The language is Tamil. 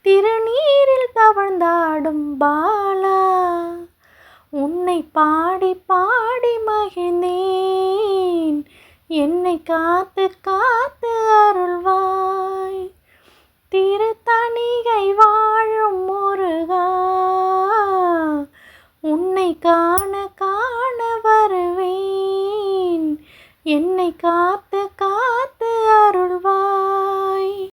திருநீரில் தவழ்ந்தாடும் பாலா, உன்னை பாடி பாடி மகிழ்ந்தேன். என்னை காத்து காத்து அருள்வாய்.